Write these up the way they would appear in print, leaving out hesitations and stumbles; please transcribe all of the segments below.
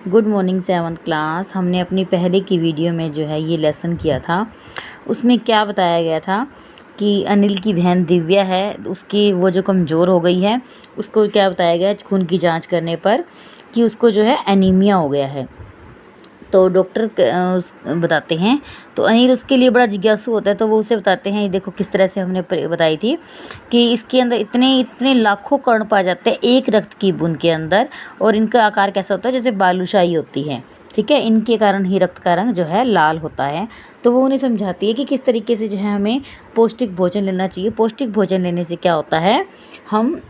Good morning 7th class. हमने अपनी पहले की वीडियो में जो है ये लेसन किया था। उसमें क्या बताया गया था कि अनिल की बहन दिव्या है, उसकी वो जो कमज़ोर हो गई है, उसको क्या बताया गया खून की जांच करने पर कि उसको जो है एनीमिया हो गया है। तो डॉक्टर बताते हैं, तो अनिल उसके लिए बड़ा जिज्ञासु होता है, तो वो उसे बताते हैं, ये देखो किस तरह से हमने बताई थी कि इसके अंदर इतने इतने लाखों कण पाए जाते हैं एक रक्त की बूंद के अंदर, और इनका आकार कैसा होता है जैसे बालूशाही होती है, ठीक है। इनके कारण ही रक्त का रंग जो है लाल होता है। तो वो उन्हें समझाती है कि किस तरीके से जो है हमें पौष्टिक भोजन लेना चाहिए। पौष्टिक भोजन लेने से क्या होता है, हम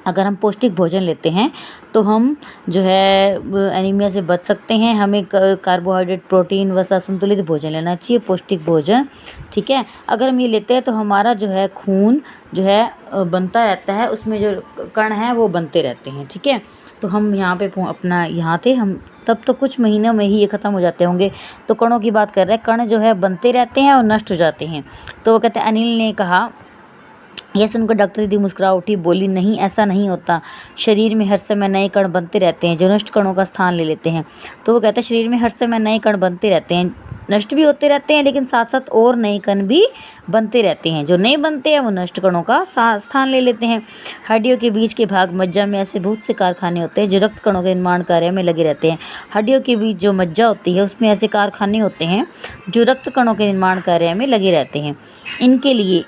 अगर हम पौष्टिक भोजन लेते हैं तो हम जो है एनीमिया से बच सकते हैं। हमें कार्बोहाइड्रेट, प्रोटीन, वसा संतुलित भोजन लेना चाहिए, पौष्टिक भोजन, ठीक है। अगर हम ये लेते हैं तो हमारा जो है खून जो है बनता रहता है, उसमें जो कण हैं वो बनते रहते हैं, ठीक है। तो हम यहाँ पे अपना यहाँ थे हम, तब तो कुछ महीनों में ही ये ख़त्म हो जाते होंगे। तो कणों की बात कर रहे हैं, कण जो है बनते रहते हैं और नष्ट हो जाते हैं। तो वो कहते हैं, अनिल ने कहा, यह सुनकर डॉक्टर दीदी मुस्कुरा उठी, बोली, नहीं ऐसा नहीं होता, शरीर में हर समय नए कण बनते रहते हैं जो नष्ट कणों का स्थान ले लेते हैं। तो वो कहते हैं शरीर में हर समय नए कण बनते रहते हैं, नष्ट भी होते रहते हैं, लेकिन साथ साथ और नए कण भी बनते रहते हैं। जो नए बनते हैं वो नष्ट कणों का स्थान ले लेते हैं। हड्डियों के बीच के भाग मज्जा में ऐसे बहुत से कारखाने होते हैं जो रक्त कणों के निर्माण कार्य में लगे रहते हैं। हड्डियों के बीच जो मज्जा होती है उसमें ऐसे कारखाने होते हैं जो रक्त कणों के निर्माण कार्य में लगे रहते हैं। इनके लिए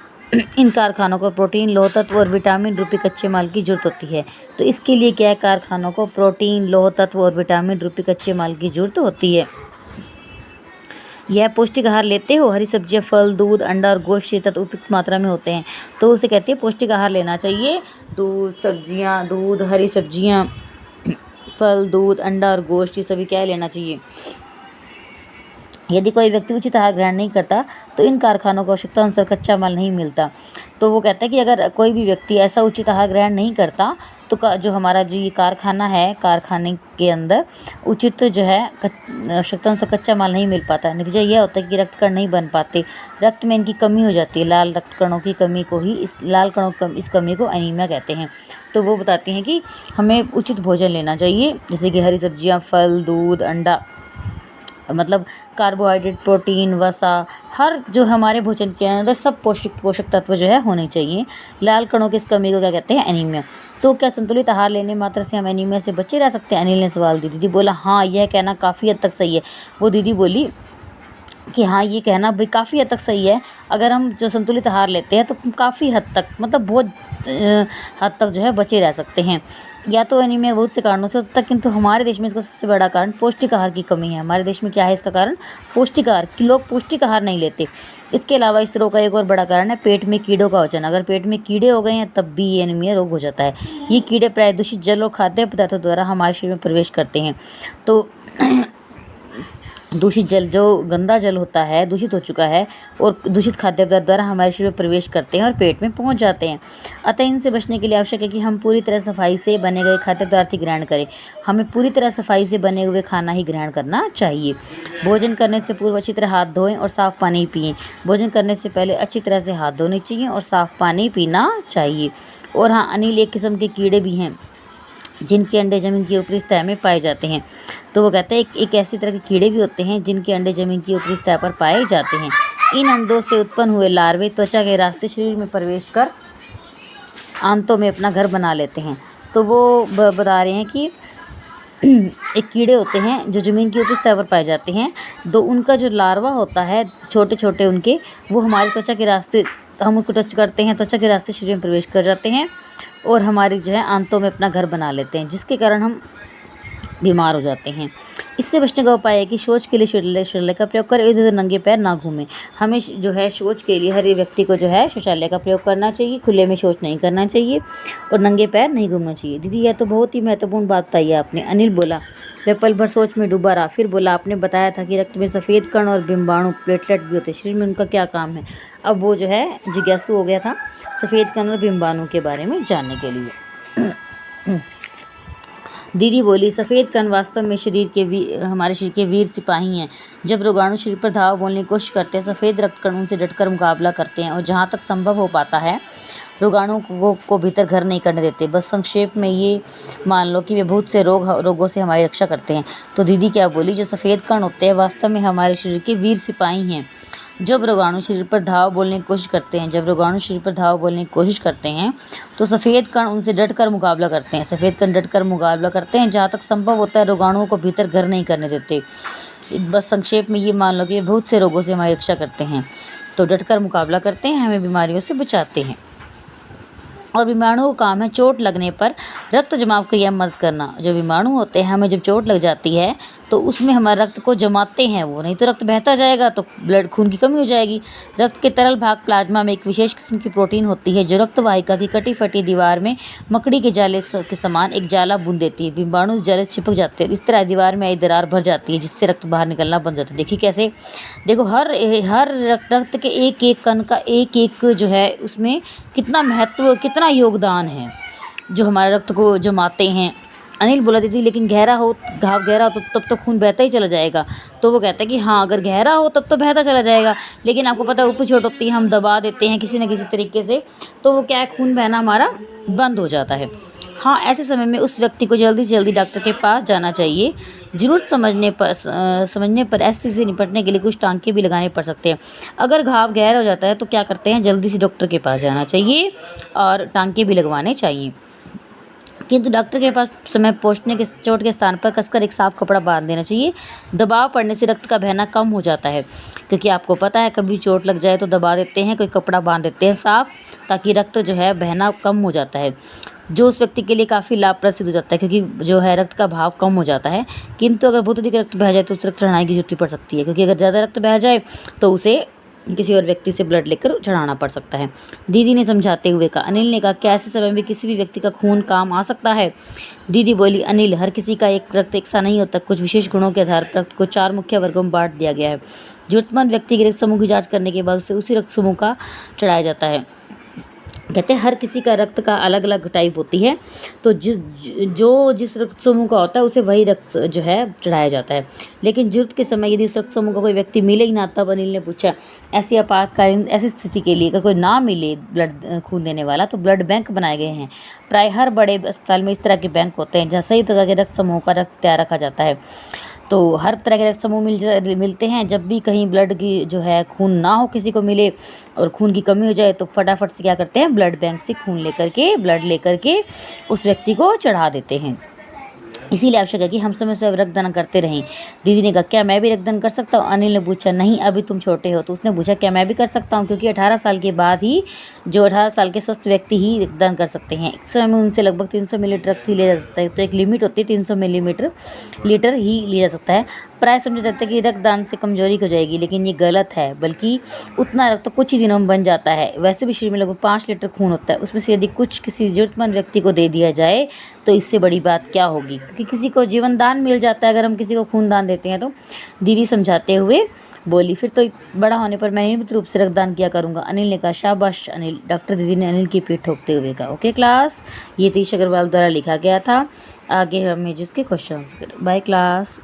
इन कारखानों को प्रोटीन, लौह तत्व और विटामिन रूपी कच्चे माल की जरूरत होती है। तो इसके लिए क्या है, कारखानों को प्रोटीन, लौह तत्व और विटामिन रूपी कच्चे माल की जरूरत होती है। यह पौष्टिक आहार लेते हो, हरी सब्जियां, फल, दूध, अंडा और गोश्त ये तत्व उपयुक्त मात्रा में होते हैं। तो उसे कहते हैं पौष्टिक आहार लेना चाहिए। दूध, सब्जियां, दूध, हरी सब्जियां, फल, दूध, अंडा और गोश्त ये सभी क्या लेना चाहिए। यदि कोई व्यक्ति उचित आहार ग्रहण नहीं करता तो इन कारखानों को आवश्यकता अनुसार कच्चा माल नहीं मिलता। तो वो कहता है कि अगर कोई भी व्यक्ति ऐसा उचित आहार ग्रहण नहीं करता तो जो हमारा जो ये कारखाना है, कारखाने के अंदर उचित जो है आवश्यकता अनुसार कच्चा माल नहीं मिल पाता। नतीजा यह होता है कि रक्त कण नहीं बन पाते, रक्त में इनकी कमी हो जाती है। लाल रक्त कणों की कमी को ही इस कमी को एनीमिया कहते हैं। तो वो बताती हैं कि हमें उचित भोजन लेना चाहिए, जैसे कि हरी सब्जियाँ, फल, दूध, अंडा, मतलब कार्बोहाइड्रेट, प्रोटीन, वसा, हर जो हमारे भोजन के अंदर सब पोषक तत्व जो है होने चाहिए। लाल कणों की इस कमी को क्या कहते हैं, एनीमिया। तो क्या संतुलित आहार लेने मात्र से हम एनीमिया से बचे रह सकते हैं, अनिल ने सवाल दी। दीदी बोला, हाँ यह कहना काफ़ी हद तक सही है। वो दीदी बोली कि हाँ ये कहना भाई काफ़ी हद तक सही है, अगर हम जो संतुलित आहार लेते हैं तो काफ़ी हद तक, मतलब बहुत हद तक जो है बचे रह सकते हैं। या तो एनीमिया बहुत से कारणों से होता है, किंतु हमारे देश में इसका सबसे बड़ा कारण पौष्टिक आहार की कमी है। हमारे देश में क्या है इसका कारण, पौष्टिक आहार, कि लोग पौष्टिक आहार नहीं लेते। इसके अलावा इस रोग का एक और बड़ा कारण है पेट में कीड़ों का हो जाना। अगर पेट में कीड़े हो गए हैं तब भी ये एनीमिया रोग हो जाता है। ये कीड़े प्राय दूषित जल और खाद्य पदार्थों द्वारा हमारे शरीर में प्रवेश करते हैं। तो दूषित जल, जो गंदा जल होता है, दूषित हो चुका है, और दूषित खाद्य पदार्थ द्वारा हमारे शरीर में प्रवेश करते हैं और पेट में पहुंच जाते हैं। अतः इनसे बचने के लिए आवश्यक है कि हम पूरी तरह सफाई से बने गए खाद्य पदार्थ ही ग्रहण करें। हमें पूरी तरह सफाई से बने हुए खाना ही ग्रहण करना चाहिए। भोजन करने से पूर्व अच्छी तरह हाथ धोएं और साफ़ पानी पिएं। भोजन करने से पहले अच्छी तरह से हाथ धोने चाहिए और साफ़ पानी पीना चाहिए। और हाँ, अनिल एक किस्म के कीड़े भी हैं जिनके अंडे जमीन की ऊपरी सतह में पाए जाते हैं। तो वो कहते हैं एक ऐसी तरह के कीड़े भी होते हैं जिनके अंडे जमीन की ऊपरी सतह पर पाए जाते हैं। इन अंडों से उत्पन्न हुए लार्वे त्वचा के रास्ते शरीर में प्रवेश कर आंतों में अपना घर बना लेते हैं। तो वो बता रहे हैं कि एक कीड़े होते हैं जो ज़मीन की ऊपरी सतह पर पाए जाते हैं, उनका जो लार्वा होता है, छोटे छोटे उनके, वो हमारी त्वचा के रास्ते, हम उसको टच करते हैं, त्वचा के रास्ते शरीर में प्रवेश कर जाते हैं और हमारी जो है आंतों में अपना घर बना लेते हैं, जिसके कारण हम बीमार हो जाते हैं। इससे बचने का उपाय है कि शौच के लिए शौचालय का प्रयोग करें, इधर नंगे पैर ना घूमें। हमें जो है शौच के लिए हर व्यक्ति को जो है शौचालय का प्रयोग करना चाहिए, खुले में शौच नहीं करना चाहिए और नंगे पैर नहीं घूमना चाहिए। दीदी यह तो बहुत ही महत्वपूर्ण बात बताई है आपने, अनिल बोला। वह पल भर सोच में डूबा रहा, फिर बोला, आपने बताया था कि रक्त में सफ़ेद कण और बिंबाणु, प्लेटलेट भी होते हैं, शरीर में उनका क्या काम है। अब वो जो है जिज्ञासु हो गया था सफ़ेद कण और बिंबाणु के बारे में जानने के लिए। दीदी बोली, सफ़ेद कण वास्तव में हमारे शरीर के वीर सिपाही हैं। जब रोगाणु शरीर पर धावा बोलने की कोशिश करते हैं, सफ़ेद रक्त कण उनसे डटकर मुकाबला करते हैं और जहाँ तक संभव हो पाता है रोगाणुओं को भीतर घर नहीं करने देते। बस संक्षेप में ये मान लो कि वे बहुत से रोगों से हमारी रक्षा करते हैं। तो दीदी क्या बोली, जो सफ़ेद कण होते हैं वास्तव में हमारे शरीर के वीर सिपाही हैं। जब रोगाणु शरीर पर धावा बोलने की कोशिश करते हैं तो सफ़ेद कण उनसे डटकर मुकाबला करते हैं। जहाँ तक संभव होता है रोगाणुओं को भीतर घर नहीं करने देते। बस संक्षेप में ये मान लो कि बहुत से रोगों से हमारी रक्षा करते हैं, तो डटकर मुकाबला करते हैं, हमें बीमारियों से बचाते हैं। और विषाणुओं का काम है चोट लगने पर रक्त जमाव क्रिया में मदद करना। जो विषाणु होते हैं, हमें जब चोट लग जाती है तो उसमें हमारे रक्त को जमाते हैं वो, नहीं तो रक्त बहता जाएगा तो खून की कमी हो जाएगी। रक्त के तरल भाग प्लाज्मा में एक विशेष किस्म की प्रोटीन होती है जो रक्त वाहिका की कटी फटी दीवार में मकड़ी के जाले के समान एक जाला बुन देती है। विषाणु जाले से चिपक जाते हैं, इस तरह दीवार में आई दरार भर जाती है जिससे रक्त बाहर निकलना बंद जाता है। देखिए कैसे, देखो हर रक्त के एक एक कण का एक एक जो है उसमें कितना महत्व, कितना योगदान है जो हमारे रक्त को जमाते हैं। अनिल बोला दीदी लेकिन घाव गहरा हो तो तब तो खून बहता ही चला जाएगा। तो वो कहता है कि हाँ, अगर गहरा हो तब तो बहता चला जाएगा, लेकिन आपको पता है ऊपर चोट होती है, हम दबा देते हैं किसी न किसी तरीके से, तो वो क्या है, खून बहना हमारा बंद हो जाता है। हाँ, ऐसे समय में उस व्यक्ति को जल्दी से जल्दी डॉक्टर के पास जाना चाहिए। ज़रूरत समझने पर ऐसे से निपटने के लिए कुछ टांके भी लगाने पड़ सकते हैं। अगर घाव गहरा हो जाता है तो क्या करते हैं, जल्दी से डॉक्टर के पास जाना चाहिए और टांके भी लगवाने चाहिए। किंतु डॉक्टर के पास समय पहुंचने के चोट के स्थान पर कसकर एक साफ कपड़ा बांध देना चाहिए। दबाव पड़ने से रक्त का बहना कम हो जाता है, क्योंकि आपको पता है कभी चोट लग जाए तो दबा देते हैं, कोई कपड़ा बांध देते हैं साफ, ताकि रक्त जो है बहना कम हो जाता है, जो उस व्यक्ति के लिए काफ़ी लाभप्रद सिद्ध हो जाता है, क्योंकि जो है रक्त का भाव कम हो जाता है। किंतु अगर बहुत अधिक रक्त बह जाए तो उस रक्त चढ़ाने की जरूरत पड़ सकती है, क्योंकि अगर ज़्यादा रक्त बह जाए तो उसे किसी और व्यक्ति से ब्लड लेकर चढ़ाना पड़ सकता है। दीदी ने समझाते हुए कहा। अनिल ने कहा, क्या ऐसे समय में किसी भी व्यक्ति का खून काम आ सकता है? दीदी बोली, अनिल, हर किसी का एक रक्त एक सा नहीं होता। कुछ विशेष गुणों के आधार पर रक्त को 4 मुख्य वर्गों में बांट दिया गया है। जरूरतमंद व्यक्ति के रक्त समूह की जाँच करने के बाद उसे उसी रक्त समूह का चढ़ाया जाता है। कहते हैं हर किसी का रक्त का अलग अलग टाइप होती है, तो जिस रक्त समूह का होता है उसे वही रक्त जो है चढ़ाया जाता है। लेकिन जरूरत के समय यदि उस रक्त समूह का कोई व्यक्ति मिले ही ना, तब अनिल ने पूछा, ऐसी आपातकालीन ऐसी स्थिति के लिए अगर कोई ना मिले ब्लड खून देने वाला तो ब्लड बैंक बनाए गए हैं। प्राय हर बड़े अस्पताल में इस तरह के बैंक होते हैं जहाँ सही प्रकार के रक्त समूह का रक्त तैयार रखा जाता है। तो हर तरह के रक्त समूह मिलते हैं। जब भी कहीं ब्लड की जो है खून ना हो, किसी को मिले और खून की कमी हो जाए, तो फटाफट से क्या करते हैं, ब्लड बैंक से ब्लड लेकर के उस व्यक्ति को चढ़ा देते हैं। इसीलिए आवश्यक है कि हम समय से रक्तदान करते रहें। दीदी ने कहा, क्या मैं भी रक्तदान कर सकता हूँ? अनिल ने पूछा, नहीं, अभी तुम छोटे हो। तो उसने पूछा, क्या मैं भी कर सकता हूँ? क्योंकि 18 साल के बाद ही 18 साल के स्वस्थ व्यक्ति ही रक्तदान कर सकते हैं। एक समय में उनसे लगभग 300 मिलीलीटर रक्त ही लिया जा सकता है। तो एक लिमिट होती है, 300 लीटर ही लिया जा सकता है। प्राय समझा जाता है कि रक्तदान से कमजोरी हो जाएगी, लेकिन ये गलत है, बल्कि उतना रक्त तो कुछ ही दिनों में बन जाता है। वैसे भी शरीर में लगभग 5 लीटर खून होता है, उसमें से यदि कुछ किसी जरूरतमंद व्यक्ति को दे दिया जाए तो इससे बड़ी बात क्या होगी, क्योंकि किसी को जीवन दान मिल जाता है अगर हम किसी को खून दान देते हैं तो। दीदी समझाते हुए बोली, फिर तो बड़ा होने पर मैं नियमित रूप से रक्तदान किया करूँगा। अनिल ने कहा, शाबाश अनिल। डॉक्टर दीदी ने अनिल की पीठ ठोकते हुए कहा। ओके क्लास, ये तीश अग्रवाल द्वारा लिखा गया था। आगे हमें जिसके क्वेश्चन। Bye class.